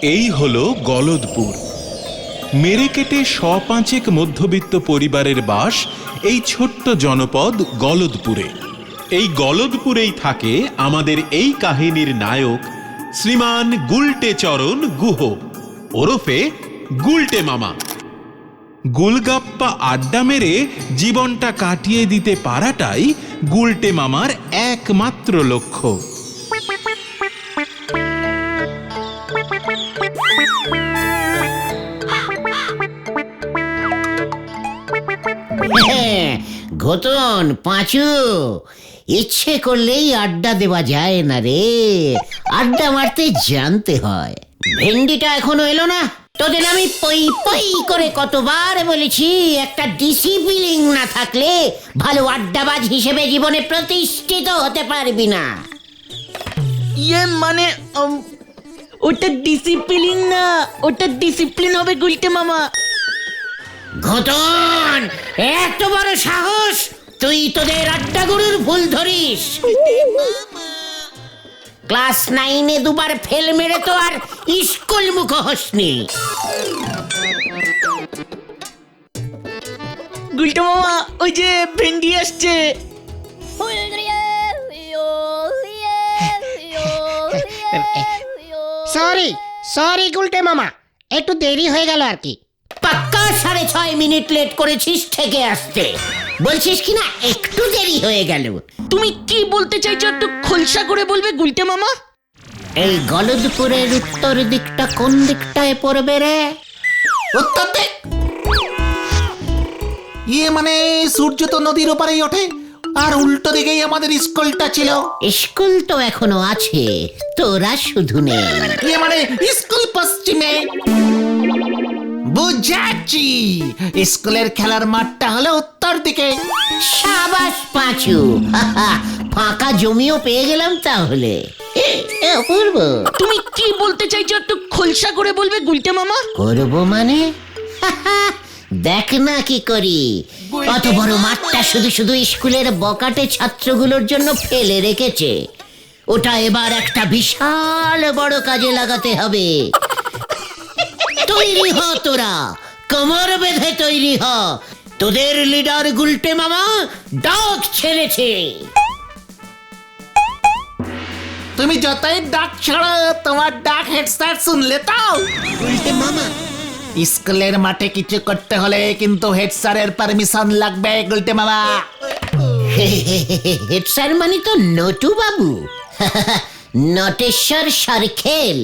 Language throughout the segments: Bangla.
এই হলো গলদপুর। মেরেকেটে ১৫০ মধ্যবিত্ত পরিবারের বাস এই ছোট্ট জনপদ গলদপুরে। এই গলদপুরেই থাকে আমাদের এই কাহিনীর নায়ক শ্রীমান গুলটে চরণ গুহ, ওরফে গুলটে মামা। গুলগাপ্পা আড্ডা মেরে জীবনটা কাটিয়ে দিতে পারাটাই গুলটে মামার একমাত্র লক্ষ্য। ঘটন পাঁচু, ইচ্ছে করলেই আড্ডা দেওয়া যায় না রে, আড্ডা মারতে জানতে হয়। ভেন্ডিটা এখনো এলো না? তোদের আমি পই পই করে কতবার বলেছি, একটা ডিসিপ্লিন না থাকলে ভালো আড্ডাবাজ হিসেবে জীবনে প্রতিষ্ঠিত হতে পারবি না। ইয়ে মানে ওটা ডিসিপ্লিন না, ওটা ডিসিপ্লিন হবে গুলটে মামা। ঘটন, এত বড় সাহস! তুই তোদের আড্ডা গুরুর ভুল ধরিস। ক্লাস 9-এ দুবার ফেল মেরে তো আর স্কুল মুখ হসনি। গুলটে মামা, ওই যে ভেন্ডি আসছে। সরি সরি গুলটে মামা, একটু দেরি হয়ে গেল আর কি। পাক্কা 6.5 মিনিট লেট করেছিস থেকে আসতে, বলছিস কিনা একটু দেরি হয়ে গেল। তুমি কি বলতে চাইছো একটু খোলসা করে বলবে গুলটে মামা? এই গলদপুরের উত্তর দিকটা কোন দিকটায় পড়বে রে? উত্তর দিক? ইয়ে মানে সূর্য তো নদীর ওপারেই ওঠে, আর উল্টো দিকেই আমাদের স্কুলটা ছিল। স্কুল তো এখনো আছে, তোরা শুধু নেই। ইয়ে মানে স্কুল পশ্চিমে। বুঝাচ্ছি, স্কুলের খেলার মাঠটা হলো উত্তর দিকে। সাবাস পাঁচু, ফাঁকা জমিও পেয়ে গেলাম তাহলে। অপূর্ব, তুমি কি বলতে চাইছো একটু খোলসা করে বলবে গুলটে মামা? করবো মানে? দেখ না কি করি। অত বড় মাঠটা শুধু শুধু স্কুলের বকাটে ছাত্রগুলোর জন্য ফেলে রেখেছে, ওটা এবার একটা বিশাল বড় কাজে লাগাতে হবে। তৈরি হ তোরা, কোমর বেঁধে তৈরি হ, তোদের লিডার গুলটে মামা ডাক ছেড়েছে। তুমি যতই ডাক ছাড়ো, তোমার ডাক হেড স্যার শুনলে তো। গুলটে মামা, স্কুলের মাঠে কিছু করতে হলে কিন্তু হেড স্যারের পারমিশন লাগবে গুলটে মামা। হেড স্যার মানে তো নটু বাবু, নটেশ্বর সরখেল।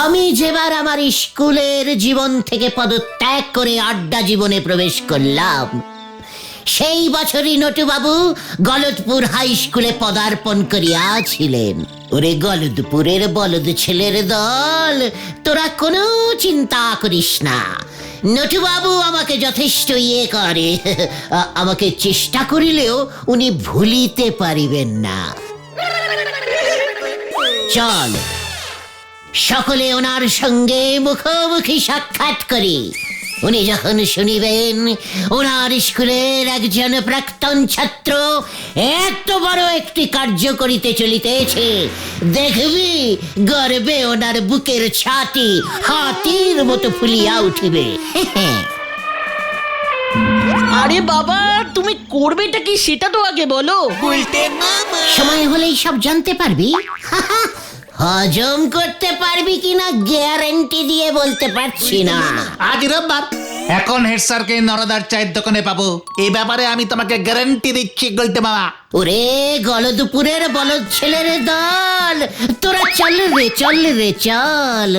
আমি যেবার আমার স্কুলের জীবন থেকে পদত্যাগ করে আড্ডা জীবনে প্রবেশ করলাম, সেই বছরই নটুবাবু গলদপুর হাই স্কুলে পদার্পণ করিয়াছিলেন। ওরে গলদপুরের বলদ ছেলের দল, তোরা কোনো চিন্তা করিস না, নটুবাবু আমাকে যথেষ্ট ইয়ে করে, আমাকে চেষ্টা করিলেও উনি ভুলিতে পারিবেন না। চল সকলে ওনার সঙ্গে মুখোমুখি সাক্ষাৎ করি। উনি যখন শুনিবেন ওনার স্কুলের একজন প্রাক্তন ছাত্র এত বড় একটি কার্য করিতে চলিতেছে, দেখবি গর্বে ওনার বুকের ছাতি হাতির মতো ফুলিয়া উঠিবে। আরে বাবা, তুমি করবেটা কি সেটা তো আগে বলো। সময় হলেই সব জানতে পারবি। হজম করতে পারবি কিনা গ্যারান্টি দিয়ে বলতে পারছি না। আজ রোববার, এখন হেড স্যারকে নরদার চায়ের দোকানে পাবো, এই ব্যাপারে আমি তোমাকে গ্যারান্টি দিচ্ছি গুলটে মামা। ওরে গলদপুরের বলদ ছেলের দল, তোরা চল রে চল রে চল,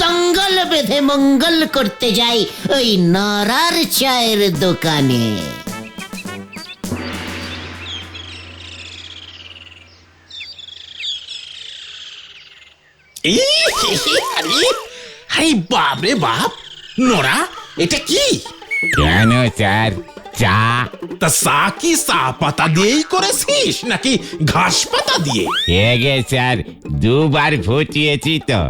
দঙ্গল বেঁধে মঙ্গল করতে যাই ওই নরার চায়ের দোকানে। আরে বাপ রে বাপ, নোরা এটা কি? কেন স্যার, চা? তা চা কি চা পাতা দিয়েই করেছিস নাকি ঘাস পাতা দিয়ে? হেগে স্যার, দুবার ফুটিয়েছি তো।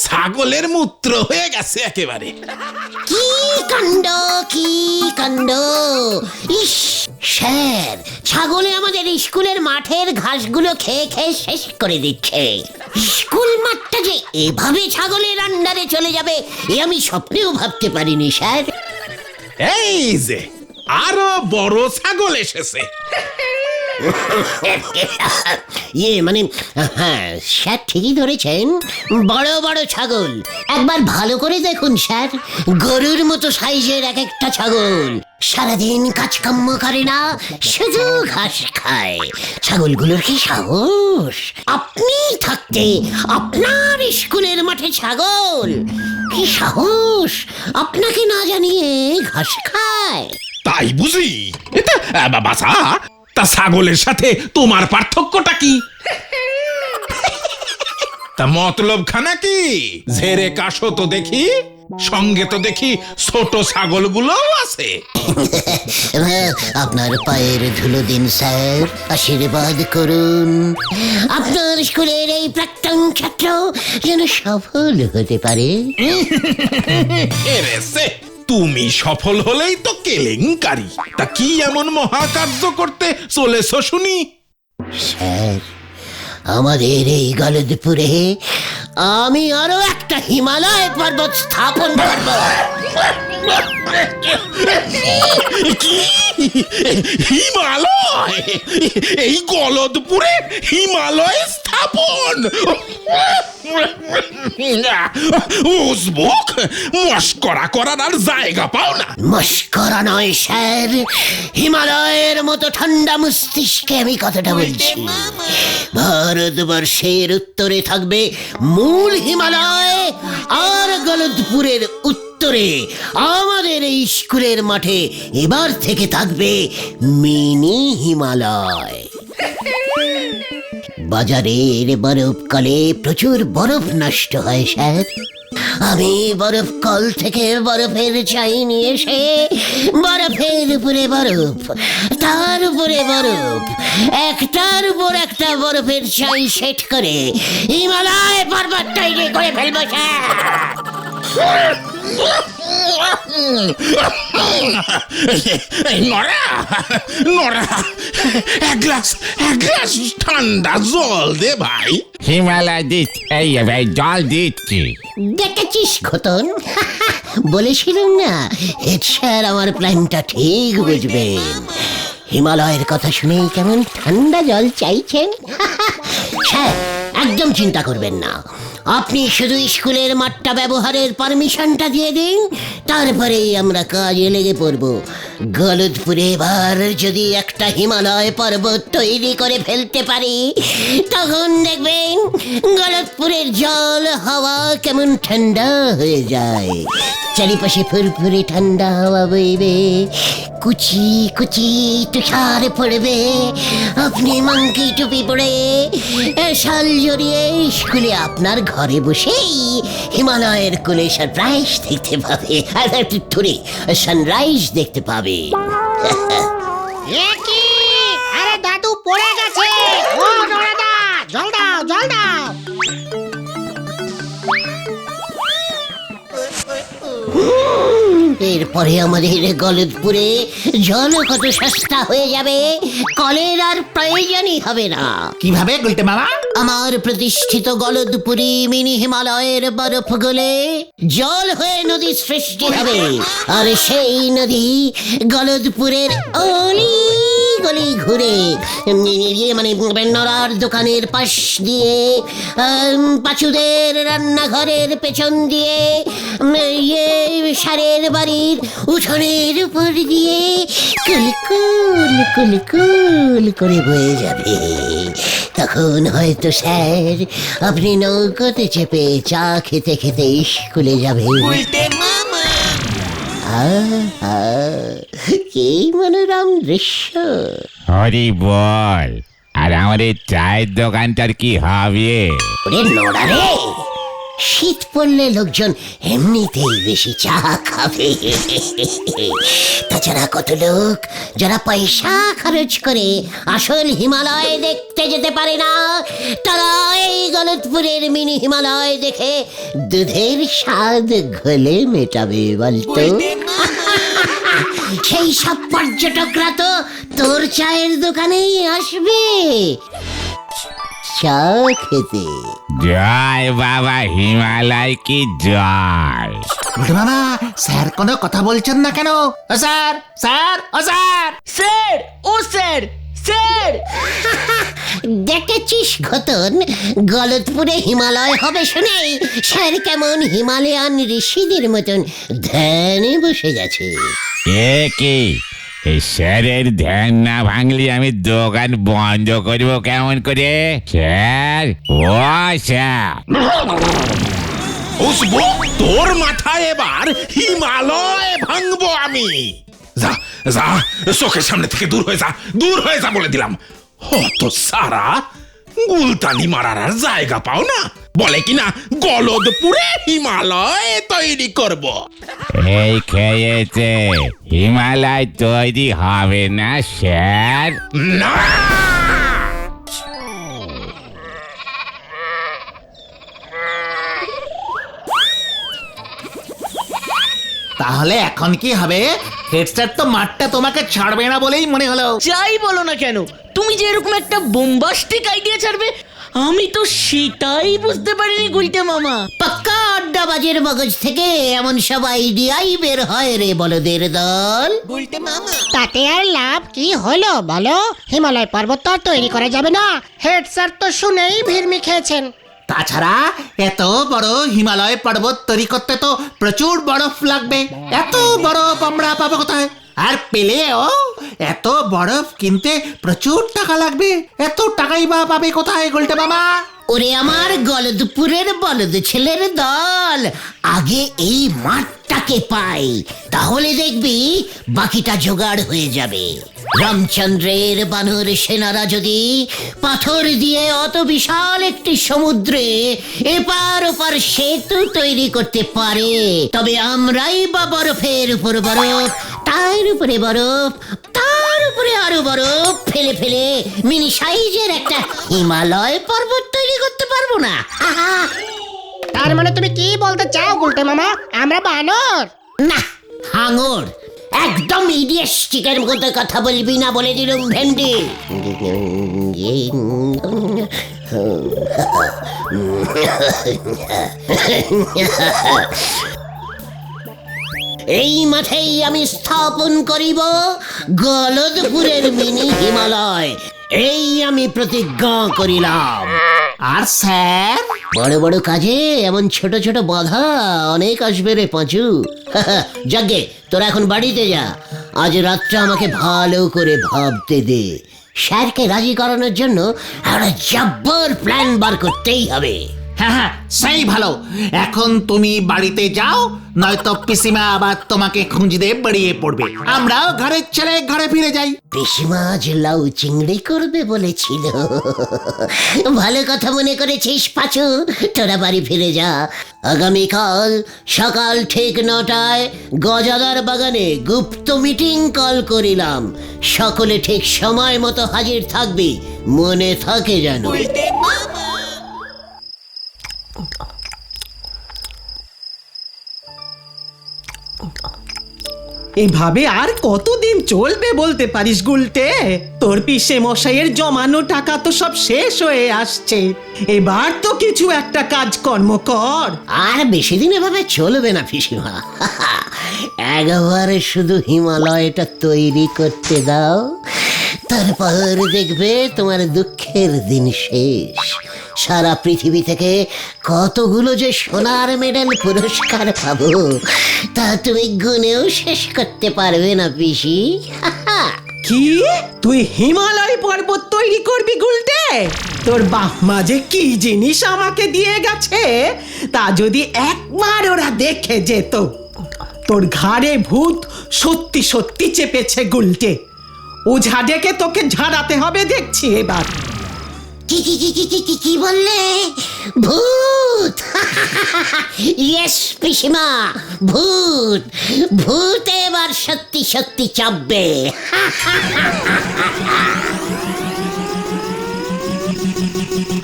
ছাগলের মূত্র হয়ে গেছে একেবারে। কি কাণ্ড, কি কাণ্ড! ইস, স্যার, ছাগলে আমাদের স্কুলের মাঠের ঘাসগুলো খেয়ে খেয়ে শেষ করে দিচ্ছে। স্কুল মাঠটা যে এভাবে ছাগলের আন্ডারে চলে যাবে এ আমি স্বপ্নেও ভাবতে পারিনি স্যার। এই যে আরো বড় ছাগল এসেছে। মানে হ্যাঁ স্যার, ঠিকই ধরেছেন, বড় বড় ছাগল। একবার ভালো করে দেখুন স্যার, গরুর মতো সাইজের এক একটা ছাগল, সারাদিন কাজকর্ম করে না, শুধু ঘাস খায়। ছাগলগুলোর কি সাহস! আপনি থাকতে আপনার স্কুলের মাঠে ছাগল, কি সাহস! আপনাকে না জানিয়ে ঘাস খায়। তাই বুঝি? এটা বাসা, তা ছাগলের সাথে তোমার পার্থক্যটা কি? তা মতলব খানা কি? ঝেড়ে কাশো তো দেখি, সঙ্গে তো দেখি ছোট ছাগলগুলোও আছে। আপনার পায়ের ধুলো দিন স্যার, আশীর্বাদ করুন আপনার স্কুলের এই প্রাক্তন ছাত্র যেন সফল হতে পারে। এরেছে, তুমি সফল হলেই তো কেলেঙ্কারি। তা কি এমন মহাকার্য করতে চলেছ শুনি? স্যার, আমাদের এই গলদপুরে আমি আরো একটা হিমালয় পর্বত স্থাপন করব। কি হিমালয়? এই গলদপুরে হিমালয় স্থাপন? উজবুক, মস্করা করার আর জায়গা পাও না। মস্করা নয় স্যার, হিমালয়ের মতো ঠান্ডা মস্তিষ্কে আমি কথাটা বলছি। ভারতবর্ষের উত্তরে থাকবে মূল হিমালয়, আর গলদপুরের উত্তরে আমাদের এই স্কুলের মাঠে এবার থেকে থাকবে মিনি হিমালয়। বাজারের বরফকালে প্রচুর বরফ নষ্ট হয় স্যার, আমি বরফ কল থেকে বরফের চাই নিয়ে এসে বরফের উপরে বরফ, তার উপরে বরফ, একটার উপর একটা বরফের চাই সেট করে হিমালয় পর্বত তৈরি করে ফেলবো স্যার। নরা, নরা, এক গ্লাস ঠান্ডা জল দে ভাই। হিমালয় দিচ্ছি, এই জল দিচ্ছি। দেখেছিস খতন, বলেছিলাম না হেড স্যার আমার প্ল্যানটা ঠিক বুঝবেন। হিমালয়ের কথা শুনেই কেমন ঠান্ডা জল চাইছেন। স্যার, একদম চিন্তা করবেন না, আপনি শুধু স্কুলের মাঠটা ব্যবহারের পারমিশনটা দিয়ে দিন, তারপরেই আমরা কাজে লেগে পড়ব। গলদপুরে এবার যদি একটা হিমালয় পর্বত তৈরি করে ফেলতে পারি, তখন দেখবেন গলদপুরের জল হাওয়া কেমন ঠান্ডা হয়ে যায়। চারিপাশে ফুরফুরে ঠান্ডা হাওয়া বইবে, কুচি কুচি তুষার পড়বে, আপনি মাংকি টুপি পরে শাল জড়িয়ে স্কুলে আপনার ঘরে বসেই হিমালয়ের কোলে সানরাইজ দেখতে পাবে। সানরাইজ দেখতে পাবে। এ কি? আরে দাদু পড়ে গেছে! ও নরাদা, জল দাও, জল দাও! এরপরে আমাদের গলদপুরে জল কত সস্তা হয়ে যাবে, কলের আর প্রয়োজনই হবে না। কিভাবে গুলটে মামা? আমার প্রতিষ্ঠিত গলদপুরি মিনি হিমালয়ের বরফ গলে জল হয়ে নদী সৃষ্টি হবে, আর সেই নদী গলদপুরের অলি গলি ঘুরে মানে নরার দোকানের পাশ দিয়ে, পাঁচুদের রান্নাঘরের পেছন দিয়ে, সারের বাড়ির উঠোনের উপর দিয়ে কুলকুল কুলকুল করে বয়ে যাবে। তখন হয়তো স্যার আপনি নৌকোতে চেপে চা খেতে খেতে স্কুলে যাবেন। কি মনোরম দৃশ্য! হরি বল, আর আমার এই চায়ের দোকানটার কি হবে? ওরে নোড়া রে, শীত পড়লে লোকজন এমনিতেই বেশি চা খাবে। তাছাড়া কত লোক যারা পয়সা খরচ করে আসল হিমালয় দেখতে যেতে পারে না, তারা এই গলদপুরের মিনি হিমালয় দেখে দুধের স্বাদ ঘোলে মেটাবে বলতো। সেই সব পর্যটকরা তো তোর চায়ের দোকানেই আসবে চা খেতে। জয় বাবা হিমালয় কি জয়। গুলটে মামা, স্যার কোনো কথা বলছেন না কেন? ও স্যার, স্যার, ও স্যার। স্যার, ও স্যার, স্যার। দেখেছিস ঘটন, গলতপুরে হিমালয় হবে শুনেই স্যার কেমন হিমালয়ান ঋষিদের মতন ধ্যানে বসে গেছে। এ কি, এই স্যারের ধ্যান না ভাঙলি আমি দোকান বন্ধ করবো কেমন করে? স্যার, ও স্যার। বুঝবো তোর মাথায় এবার হিমালয় ভাঙবো আমি। যা যা, চোখের সামনে থেকে দূর হয়ে যা, দূর হয়ে যা বলে দিলাম। হত সারা গুলতানি মারার আর জায়গা পাও না, বলে কিনা গলদপুরে হিমালয় তৈরি করব। এই খেয়েছে, হিমালয় তৈরি হবে না স্যার। না, তাহলে এখন কি হবে? হেড স্যার তো মাঠটা তোমাকে ছাড়বে না বলেই মনে হলো। যাই বলো না কেন, তুমি যে এরকম একটা বোম্বাস্টিক আইডিয়া ছাড়বে আমি তো সেটাই বুঝতে পারিনি গুলটে মামা। পাক্কা আড্ডাবাজের মগজ থেকে এমন সব আইডিয়াই বের হয় রে বলদের দল। তাতে আর লাভ কি হলো বলো? হিমালয় পর্বত তো আর তৈরি করা যাবে না। হেড স্যার তো শুনেই ভিড়মি খেয়েছেন। তাছাড়া এত বড় হিমালয় পর্বত তৈরি করতে তো প্রচুর বরফ লাগবে। এত বরফ আমরা পাবো কোথায়? আর পেলেও এত বরফ কিনতে প্রচুর টাকা লাগবে। এত টাকাই বা পাবে কোথায় গুলটে মামা? ওরে আমার গলদপুরের বলদ ছেলের দল, আগে এই মাঠটাকে পাই, তাহলে দেখবি বাকিটা জোগাড় হয়ে যাবে। রামচন্দ্রের বানর সেনারা যদি পাথর দিয়ে অত বিশাল একটি সমুদ্রে এপার ওপার সেতু তৈরি করতে পারে, তবে আমরাই বা বরফের উপর বরফ, তার উপরে বরফ, তার উপরে আরো বরফ ফেলে ফেলে মিনি সাইজের একটা হিমালয় পর্বত তৈরি করতে পারবো না? তার মানে তুমি কি বলতে চাও গুলটে মামা? আমরা বানর? না, হাঙর। একদম ইডিয়েস্টিকের মতো কথা বলবি না বলে দিলুম ভেন্ডি। এই মাঠেই আমি স্থাপন করিব গলদপুরের মিনি হিমালয়, এই আমি প্রতিজ্ঞা করিলাম। আর স্যার? বড় বড় কাজে এমন ছোট ছোট বাধা অনেক আসবে রে পাঁচু। যাগে, তোরা এখন বাড়িতে যা। আজ রাতটা আমাকে ভালো করে ভাবতে দে। স্যারকে রাজি করানোর জন্য একটা জব্বর প্ল্যান বার করতেই হবে। হ্যাঁ হ্যাঁ, সেই ভালো। এখন তুমি বাড়িতে যাও, নয়তো পিসিমা আবার তোমাকে খুঁজতে বেরিয়ে পড়বে। আমরাও ঘরের ছেলে ঘরে ফিরে যাই। পিসিমা আজ লাউ চিংড়ি করবে বলেছিল। ভালো কথা মনে করেছিস পাঁচু, তোরা বাড়ি ফিরে যা। আগামীকাল সকাল ঠিক 9টায় গজাদার বাগানে গুপ্ত মিটিং কল করিলাম। সকলে ঠিক সময় মতো হাজির থাকবি, মনে থাকে যেন। এইভাবে আর কতদিন চলবে বলতে পারিস গুলটে? তোর পিসে মশাইয়ের জমানো টাকা তো সব শেষ হয়ে আসছে। এবার তো কিছু একটা কাজকর্ম কর। আর বেশি দিন এভাবে চলবে না পিসিমা। একবার শুধু হিমালয়টা তৈরি করতে দাও, তারপর দেখবে তোমার দুঃখের দিন শেষ। সারা পৃথিবী থেকে কতগুলো যে সোনার মেডেল পুরস্কার পাবো তা তুমি গুনেও শেষ করতে পারবে না পিসি। কি, তুই হিমালয় পর্বত তৈরি করবি গুলটে? তোর বাপমা যে কি জিনিস আমাকে দিয়ে গেছে তা যদি একবার ওরা দেখে যেত। তোর ঘাড়ে ভূত সত্যি সত্যি চেপেছে গুলটে। ওঝা ডেকে তোকে ঝাড়াতে হবে দেখছি এবার। কি কি কি কি কি কি কি বললে? ভূত? ইয়েস পিসিমা, ভূত। ভূত এবার সত্যি সত্যি চাপবে।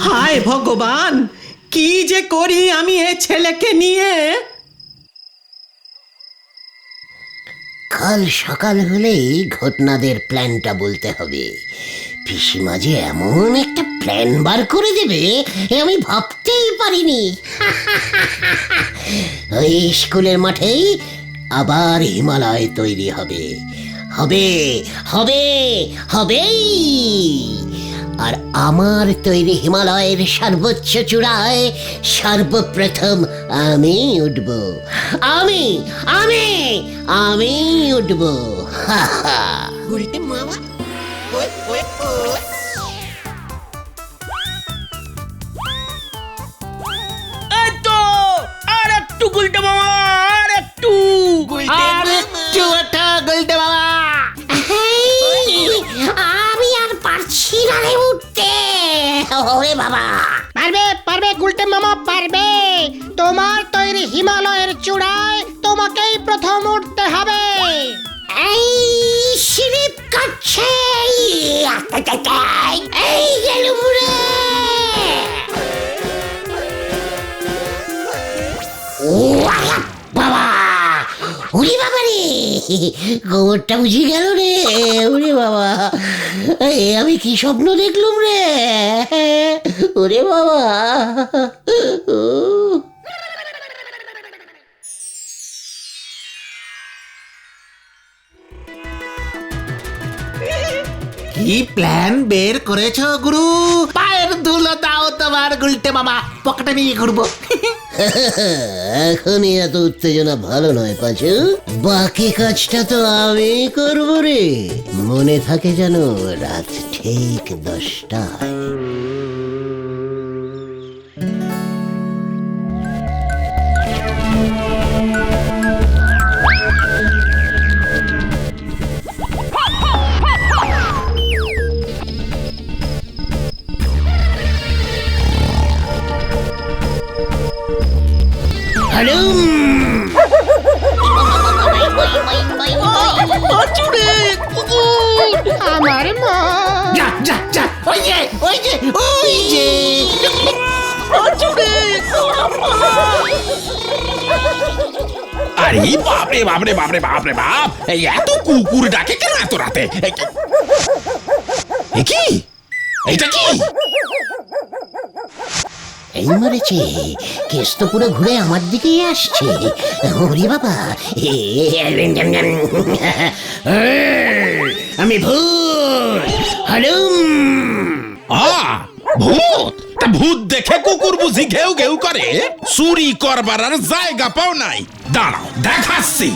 হায় ভগবান, কি যে করি আমি এ ছেলেকে নিয়ে। কাল সকাল হলেই ঘটনাদের প্ল্যানটা বলতে হবে। পিসিমা যে এমন একটা প্ল্যান বার করে দেবে এ আমি ভাবতেই পারিনি। ওই স্কুলের মাঠেই আবার হিমালয় তৈরি হবে, হবে হবে হবেই। আর আমার তৈরি হিমালয়ের সর্বোচ্চ চূড়ায় সর্বপ্রথম আমি উঠব, আমি আমি আমি উঠব। এই তো আর একটু গুলটে মামা, আর একটু আমি আর পারছি না রে উঠতে। ওরে বাবা, পারবে পারবে গুলটে মামা পারবে। তোমার তৈরি হিমালয়ের চূড়ায় তোমাকেই প্রথম উঠতে হবে। এই স্লিপ কাটছে, এই গেলুম রে। ও বাবা, উড়ি বাবা রে, গোবরটা বুঝি গেল রে। ওরে বাবা, আমি কি স্বপ্ন দেখলুম রে। ওরে বাবা, ও কি প্ল্যান বের করেছো গুরু? পায়ের ধুলো দাও তোমার গুলটে মামা, পকেটে নিয়ে ঘুরবো। এখনই এত উত্তেজনা ভালো নয় পাচু, বাকি কাজটা তো আমি করব রে। মনে থাকে যেন রাত ঠিক 10টায়। আমার মা যা যা যা, ওই যে ওই যে ওই যে। আরে বাপরে বাপরে বাপরে বাপরে বাপ, এই এত কুকুর ডাকে কেন এত রাতে? এ কি, এইটা কি? এই মরেছে, কেস তো পুরো ঘুরে আমার দিকেই আসছে। ওরে বাবা, আমি ভূত হলুম। ভূত? তা ভূত দেখে কুকুর বুঝি ঘেউ ঘেউ করে? চুরি করবার আর জায়গা পাও নাই। দাঁড়াও দেখাচ্ছি।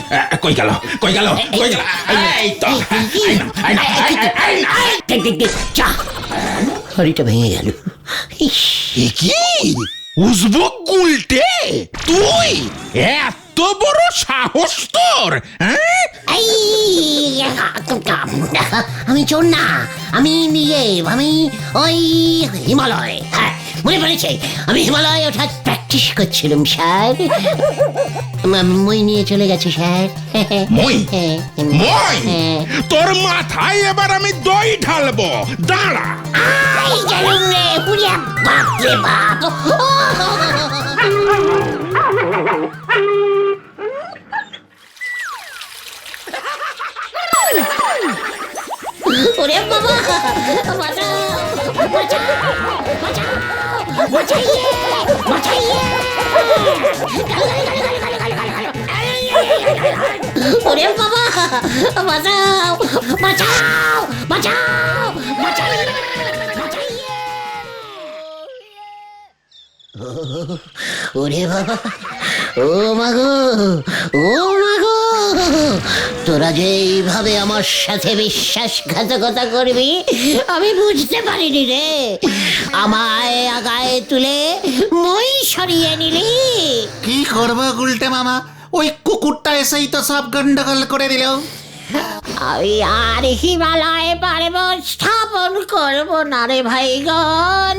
কই গেল কই গেল কই গেল? এই তো, চা, হরিটা ভেঙে গেল। এ কি উজবুক গুলটে, তুই এত বড় সাহস তোর? হ্যাঁ, আমি চোর না, আমি নিজে, আমি ওই হিমালয়। হ্যাঁ মনে পড়েছে, আমি হিমালয় ওঠার প্র্যাকটিস করছিলাম স্যার। মই নিয়ে চলে গেছে স্যার। মই মই তোর মাথায় এবার আমি দই ঢালবো, দাঁড়া। গেলুম রে, পুরিয়া বাপ রে বাপ। ওরে বাবা, বাঁচাও বাঁচাও বাঁচাও, বাঁচাইয়ে বাঁচাইয়ে। ওরে বাবা, বাঁচাও বাঁচাও বাঁচাও বাঁচাইয়ে বাঁচাইয়ে। ওরে বাবা, ও মাগো, ও মাগো, তোরা যে এইভাবে আমার সাথে বিশ্বাসঘাতকতা করবি আমি বুঝতে পারিনি রে। আমায় আগায় তুলে মই সরিয়ে নিলি। কি করবো গুলটে মামা, ওই কুকুরটা এসেই তো সব গন্ডগোল করে দিল। আমি আর হিমালয়ে পার্বত স্থাপন করবো না রে ভাইগণ।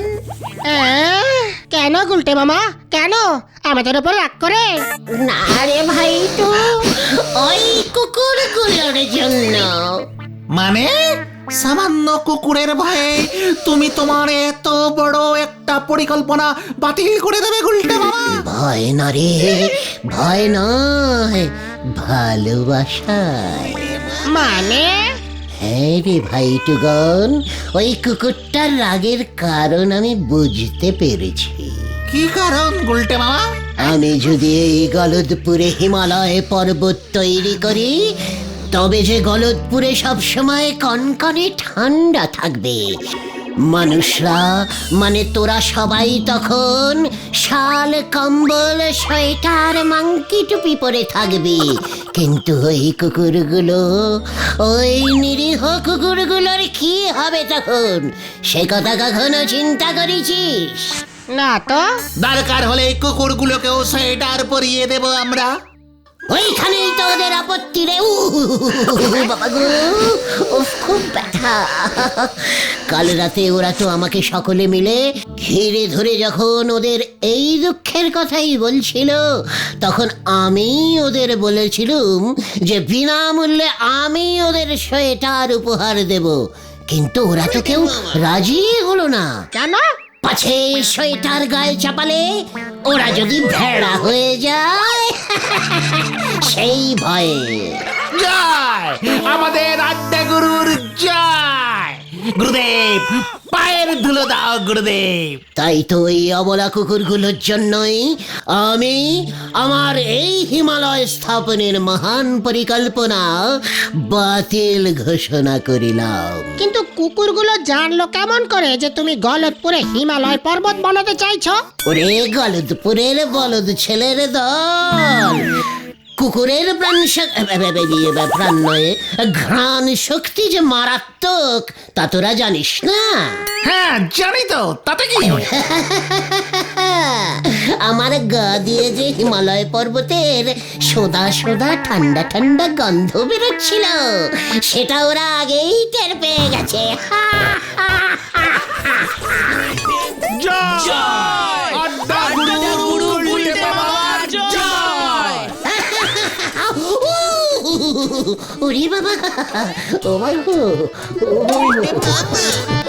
কেন গুলটে মামা, কেন আমাদের উপর রাগ করে? না রে ভাই, তো ওই কুকুরগুলোর জন্য। মানে সামান্য কুকুরের ভয়ে তুমি তোমার এত বড় একটা পরিকল্পনা বাতিল করে দেবে গুলটে মামা? ভয় না রে, ভয় নয়, ভালোবাসায়। মানে হ্যাঁ রে ভাই টুগন, ওই কুকুরটার রাগের কারণ আমি বুঝতে পেরেছি। কি কারণ গুলটে মামা? আমি যদি এই গলদপুরে হিমালয় পর্বত তৈরি করি, তবে যে গলদপুরে সবসময় কনকনে ঠান্ডা থাকবে। মানুষরা মানে তোরা সবাই তখন শাল, কম্বল, সোয়েটার, মাংকি টুপি পরে থাকবি। কিন্তু ওই কুকুরগুলো, ওই নিরীহ কুকুরগুলোর কি হবে তখন? সে কথা কখনো চিন্তা করেছিস? না তো। দরকার হলে কুকুরগুলোকেও সোয়েটার পরিয়ে দেব আমরা। ওইখানেই তো ওদের আপত্তি রে। বাবা গো, উফ, খুব ব্যথা। কাল রাতে ওরা তো আমাকে সকলে মিলে ঘিরে ধরে যখন ওদের এই দুঃখের কথাই বলছিল, তখন আমি ওদের বলেছিলুম যে বিনামূল্যে আমি ওদের সোয়েটার উপহার দেব। কিন্তু ওরা তো কেউ রাজি হলো না। কেন? পাছে সোয়েটার গায়ে চাপালে ওরা যদি ভেড়া হয়ে যায় সেই ভয়ে। জয় আমাদের আড্ডা গুরুর জয়। গুরুদেব, পায়ের ধুলো দাও গুরুদেব। তাই তো ওই অবলা কুকুরগুলোর জন্যই আমি আমার এই হিমালয় স্থাপনের মহান পরিকল্পনা বাতিল ঘোষণা করিলাম। কিন্তু কুকুরগুলো জানলো কেমন করে যে তুমি গলদপুরে হিমালয় পর্বত বানাতে চাইছো? ওরে গলদপুরের বলদ ছেলের দল, কুকুরের প্রাণ নয়, ঘ্রাণ শক্তি যে মারাত্মক তা তোরা জানিস না? হ্যাঁ জানি তো, তাতে কি? আমার গা দিয়ে যে হিমালয় পর্বতের সোদা সোদা ঠান্ডা ঠান্ডা গন্ধ বেরোচ্ছিল, সেটা ওরা আগেই টের পেয়ে গেছে। আড্ডা গুরু গুলটে মামার জয়। ওরে বাবা, ও মা গো, ও মা গো।